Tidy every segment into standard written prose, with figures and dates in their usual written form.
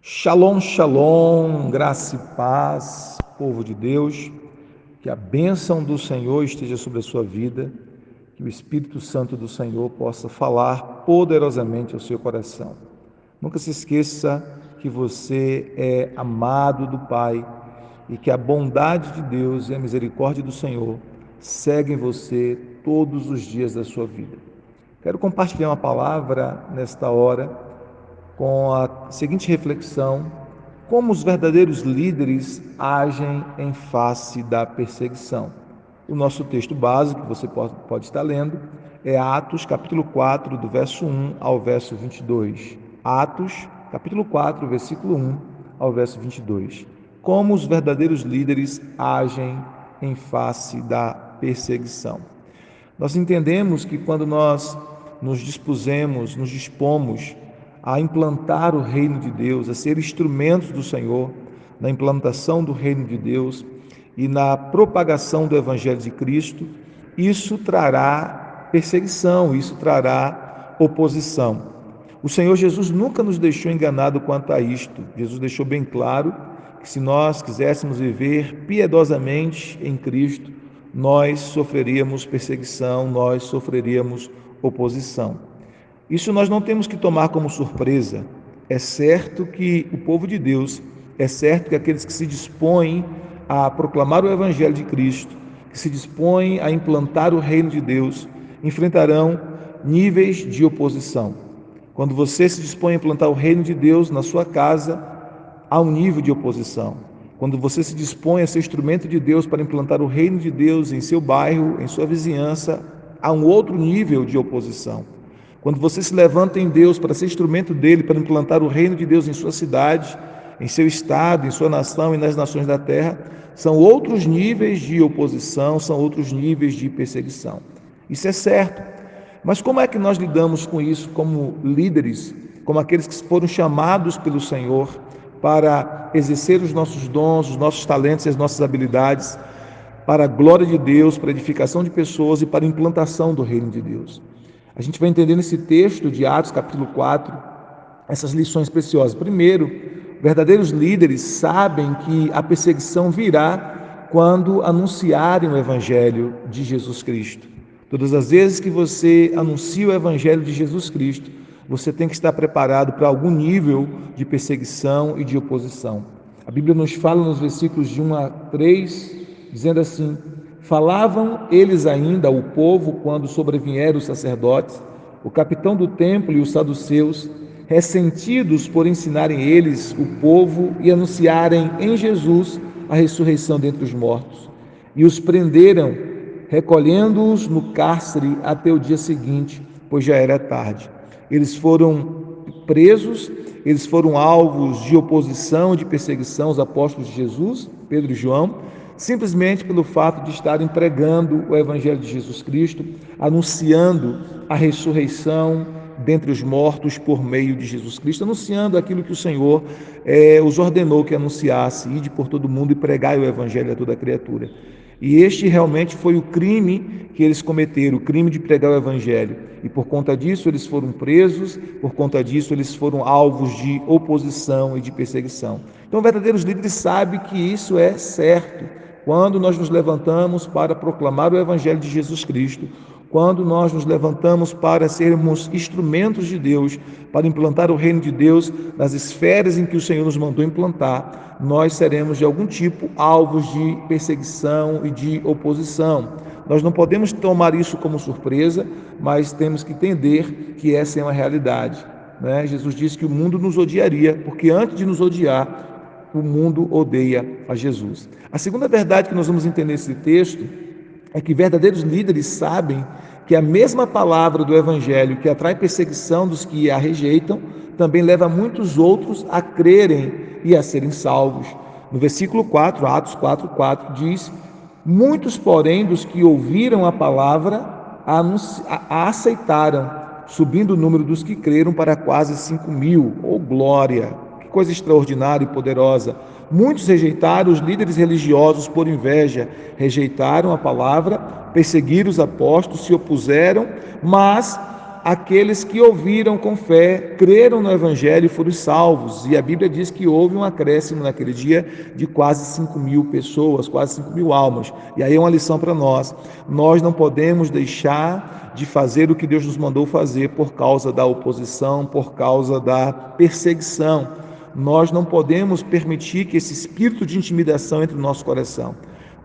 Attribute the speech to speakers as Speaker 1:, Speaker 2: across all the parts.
Speaker 1: Shalom, shalom, graça e paz, povo de Deus, que a bênção do Senhor esteja sobre a sua vida, que o Espírito Santo do Senhor possa falar poderosamente ao seu coração. Nunca se esqueça que você é amado do Pai e que a bondade de Deus e a misericórdia do Senhor seguem você todos os dias da sua vida. Quero compartilhar uma palavra nesta hora com a seguinte reflexão: como os verdadeiros líderes agem em face da perseguição. O nosso texto básico, que você pode estar lendo, é Atos, capítulo 4, do verso 1 ao verso 22. Atos, capítulo 4, versículo 1 ao verso 22. Como os verdadeiros líderes agem em face da perseguição. Nós entendemos que quando nós nos dispomos a implantar o reino de Deus, a ser instrumentos do Senhor na implantação do reino de Deus e na propagação do Evangelho de Cristo, isso trará perseguição, isso trará oposição. O Senhor Jesus nunca nos deixou enganado quanto a isto. Jesus deixou bem claro que se nós quiséssemos viver piedosamente em Cristo, nós sofreríamos perseguição, nós sofreríamos oposição. Isso nós não temos que tomar como surpresa. É certo que o povo de Deus, é certo que aqueles que se dispõem a proclamar o Evangelho de Cristo, que se dispõem a implantar o reino de Deus, enfrentarão níveis de oposição. Quando você se dispõe a implantar o reino de Deus na sua casa, há um nível de oposição. Quando você se dispõe a ser instrumento de Deus para implantar o reino de Deus em seu bairro, em sua vizinhança, há um outro nível de oposição. Quando você se levanta em Deus para ser instrumento dele, para implantar o reino de Deus em sua cidade, em seu estado, em sua nação e nas nações da terra, são outros níveis de oposição, são outros níveis de perseguição. Isso é certo. Mas como é que nós lidamos com isso como líderes, como aqueles que foram chamados pelo Senhor para exercer os nossos dons, os nossos talentos e as nossas habilidades para a glória de Deus, para a edificação de pessoas e para a implantação do reino de Deus? A gente vai entender nesse texto de Atos, capítulo 4, essas lições preciosas. Primeiro, verdadeiros líderes sabem que a perseguição virá quando anunciarem o Evangelho de Jesus Cristo. Todas as vezes que você anuncia o Evangelho de Jesus Cristo, você tem que estar preparado para algum nível de perseguição e de oposição. A Bíblia nos fala nos versículos de 1 a 3, dizendo assim: falavam eles ainda ao povo quando sobrevieram os sacerdotes, o capitão do templo e os saduceus, ressentidos por ensinarem eles o povo e anunciarem em Jesus a ressurreição dentre os mortos. E os prenderam, recolhendo-os no cárcere até o dia seguinte, pois já era tarde. Eles foram presos, eles foram alvos de oposição, de perseguição aos apóstolos de Jesus, Pedro e João, simplesmente pelo fato de estarem pregando o Evangelho de Jesus Cristo, anunciando a ressurreição dentre os mortos por meio de Jesus Cristo, anunciando aquilo que o Senhor os ordenou que anunciasse: ide por todo mundo e pregai o Evangelho a toda criatura. E este realmente foi o crime que eles cometeram, o crime de pregar o Evangelho. E por conta disso eles foram presos, por conta disso eles foram alvos de oposição e de perseguição. Então, verdadeiros líderes sabem que isso é certo. Quando nós nos levantamos para proclamar o Evangelho de Jesus Cristo, quando nós nos levantamos para sermos instrumentos de Deus, para implantar o reino de Deus nas esferas em que o Senhor nos mandou implantar, nós seremos de algum tipo alvos de perseguição e de oposição. Nós não podemos tomar isso como surpresa, mas temos que entender que essa é uma realidade, né? Jesus disse que o mundo nos odiaria, porque antes de nos odiar, o mundo odeia a Jesus. A segunda verdade que nós vamos entender nesse texto é que verdadeiros líderes sabem que a mesma palavra do Evangelho que atrai perseguição dos que a rejeitam, também leva muitos outros a crerem e a serem salvos. No versículo 4, Atos 4:4, diz: muitos, porém, dos que ouviram a palavra a aceitaram, subindo o número dos que creram para quase 5.000. Oh, glória! Coisa extraordinária e poderosa. Muitos rejeitaram os líderes religiosos por inveja, rejeitaram a palavra, perseguiram os apóstolos, se opuseram, mas aqueles que ouviram com fé, creram no Evangelho e foram salvos. E a Bíblia diz que houve um acréscimo naquele dia de quase 5.000 pessoas, quase 5.000 almas. E aí é uma lição para nós. Nós não podemos deixar de fazer o que Deus nos mandou fazer por causa da oposição, por causa da perseguição. Nós não podemos permitir que esse espírito de intimidação entre no nosso coração.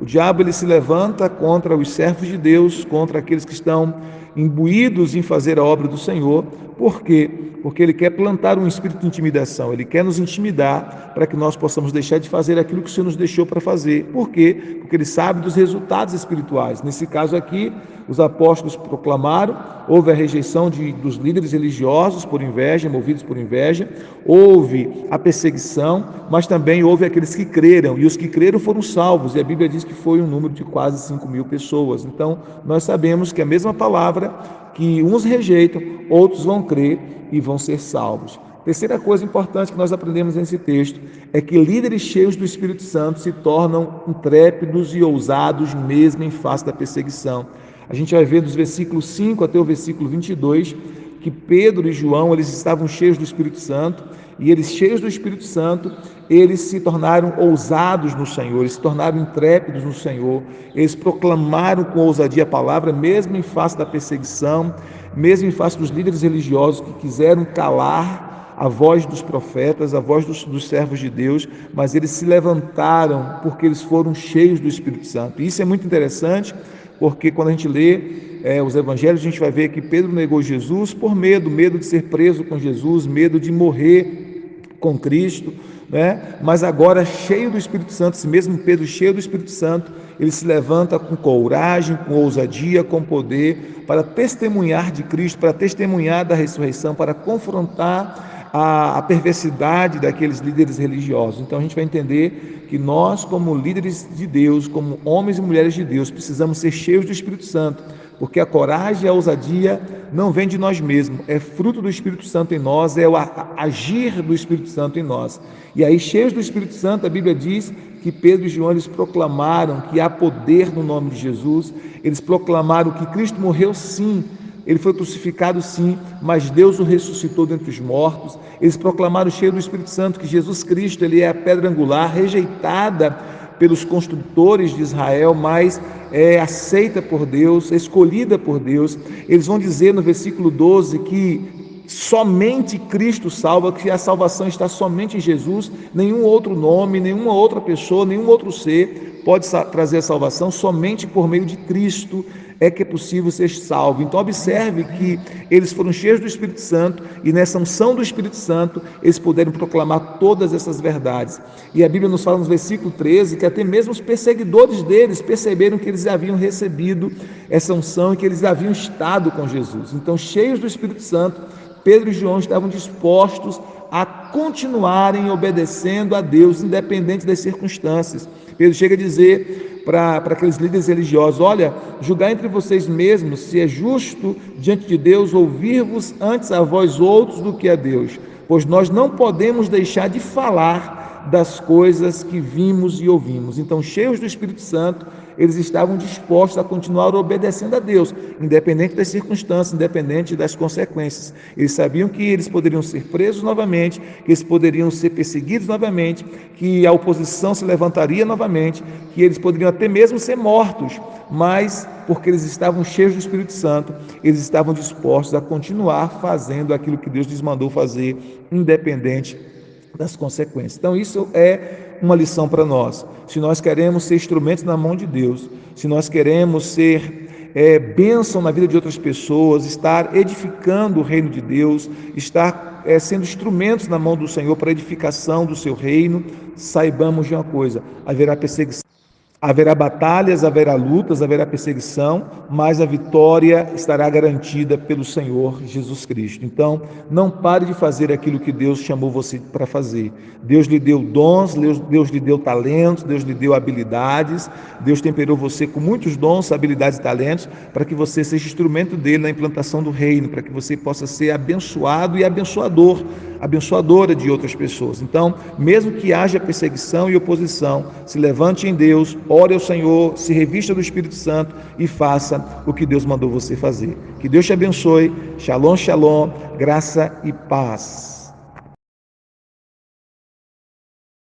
Speaker 1: O diabo ele se levanta contra os servos de Deus, contra aqueles que estão imbuídos em fazer a obra do Senhor. Por quê? Porque ele quer plantar um espírito de intimidação, ele quer nos intimidar para que nós possamos deixar de fazer aquilo que o Senhor nos deixou para fazer. Por quê? Porque ele sabe dos resultados espirituais. Nesse caso aqui, os apóstolos proclamaram, houve a rejeição dos líderes religiosos por inveja, movidos por inveja, houve a perseguição, mas também houve aqueles que creram, e os que creram foram salvos, e a Bíblia diz que foi um número de quase 5.000 pessoas. Então, nós sabemos que a mesma palavra, que uns rejeitam, outros vão crer e vão ser salvos. Terceira coisa importante que nós aprendemos nesse texto é que líderes cheios do Espírito Santo se tornam intrépidos e ousados mesmo em face da perseguição. A gente vai ver dos versículos 5 até o versículo 22 que Pedro e João eles estavam cheios do Espírito Santo, e eles cheios do Espírito Santo, eles se tornaram ousados no Senhor, eles se tornaram intrépidos no Senhor, eles proclamaram com ousadia a palavra, mesmo em face da perseguição, mesmo em face dos líderes religiosos que quiseram calar a voz dos profetas, a voz dos servos de Deus, mas eles se levantaram porque eles foram cheios do Espírito Santo. E isso é muito interessante, porque quando a gente lê os evangelhos, a gente vai ver que Pedro negou Jesus por medo de ser preso com Jesus, medo de morrer com Cristo, né? Mas agora, cheio do Espírito Santo, esse mesmo Pedro cheio do Espírito Santo, ele se levanta com coragem, com ousadia, com poder, para testemunhar de Cristo, para testemunhar da ressurreição, para confrontar a perversidade daqueles líderes religiosos. Então a gente vai entender que nós, como líderes de Deus, como homens e mulheres de Deus, precisamos ser cheios do Espírito Santo, porque a coragem e a ousadia não vem de nós mesmos, é fruto do Espírito Santo em nós, é o agir do Espírito Santo em nós. E aí, cheios do Espírito Santo, a Bíblia diz que Pedro e João eles proclamaram que há poder no nome de Jesus, eles proclamaram que Cristo morreu sim, ele foi crucificado sim, mas Deus o ressuscitou dentre os mortos. Eles proclamaram, cheio do Espírito Santo, que Jesus Cristo ele é a pedra angular, rejeitada pelos construtores de Israel, mas é aceita por Deus, escolhida por Deus. Eles vão dizer no versículo 12 que somente Cristo salva, que a salvação está somente em Jesus, nenhum outro nome, nenhuma outra pessoa, nenhum outro ser pode trazer a salvação, somente por meio de Cristo é que é possível ser salvo. Então observe que eles foram cheios do Espírito Santo e nessa unção do Espírito Santo eles puderam proclamar todas essas verdades. E a Bíblia nos fala no versículo 13 que até mesmo os perseguidores deles perceberam que eles haviam recebido essa unção e que eles haviam estado com Jesus. Então, cheios do Espírito Santo, Pedro e João estavam dispostos a continuarem obedecendo a Deus, independente das circunstâncias. Pedro chega a dizer para aqueles líderes religiosos: olha, julgai entre vocês mesmos se é justo diante de Deus ouvir-vos antes a vós outros do que a Deus, pois nós não podemos deixar de falar das coisas que vimos e ouvimos. Então, cheios do Espírito Santo, eles estavam dispostos a continuar obedecendo a Deus, independente das circunstâncias, independente das consequências. Eles sabiam que eles poderiam ser presos novamente, que eles poderiam ser perseguidos novamente, que a oposição se levantaria novamente, que eles poderiam até mesmo ser mortos, mas porque eles estavam cheios do Espírito Santo, eles estavam dispostos a continuar fazendo aquilo que Deus lhes mandou fazer, independente das consequências. Então isso é uma lição para nós. Se nós queremos ser instrumentos na mão de Deus, se nós queremos ser bênção na vida de outras pessoas, estar edificando o reino de Deus, estar sendo instrumentos na mão do Senhor para a edificação do seu reino, saibamos de uma coisa: haverá perseguição. Haverá batalhas, haverá lutas, haverá perseguição, mas a vitória estará garantida pelo Senhor Jesus Cristo. Então, não pare de fazer aquilo que Deus chamou você para fazer. Deus lhe deu dons, Deus lhe deu talentos, Deus lhe deu habilidades, Deus temperou você com muitos dons, habilidades e talentos, para que você seja instrumento dele na implantação do reino, para que você possa ser abençoado e abençoador abençoadora de outras pessoas. Então, mesmo que haja perseguição e oposição, se levante em Deus, ore ao Senhor, se revista do Espírito Santo e faça o que Deus mandou você fazer. Que Deus te abençoe. Shalom, shalom, graça e paz.